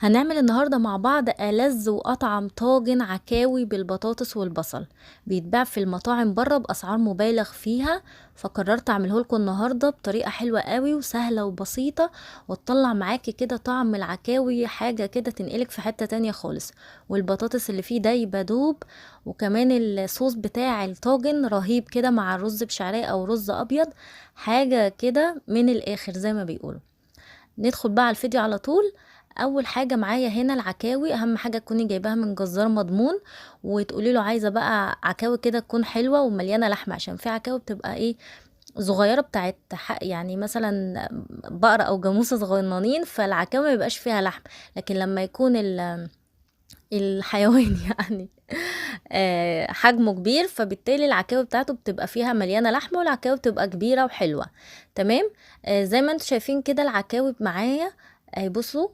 هنعمل النهاردة مع بعض ألذ وأطعم طاجن عكاوي بالبطاطس والبصل. بيتباع في المطاعم بره بأسعار مبالغ فيها، فقررت أعمله لكم النهاردة بطريقة حلوة قوي وسهلة وبسيطة، وتطلع معاكي كده طعم العكاوي حاجة كده تنقلك في حتة تانية خالص. والبطاطس اللي فيه دايبة دوب، وكمان الصوص بتاع الطاجن رهيب كده مع الرز بشعرية أو رز أبيض، حاجة كده من الآخر زي ما بيقولوا. ندخل بقى على الفيديو على طول. اول حاجه معايا هنا العكاوي، اهم حاجه تكوني جايباها من جزار مضمون، وتقولي له عايزه بقى عكاوي كده تكون حلوه ومليانه لحمه، عشان في عكاوي بتبقى ايه صغيره بتاعت يعني مثلا بقره او جاموسه صغننين، فالعكاوي ما يبقاش فيها لحم. لكن لما يكون الحيوان يعني حجمه كبير، فبالتالي العكاوي بتاعته بتبقى فيها مليانه لحمه، والعكاوي بتبقى كبيره وحلوه. تمام. زي ما انتم شايفين كده العكاوي معايا. بصوا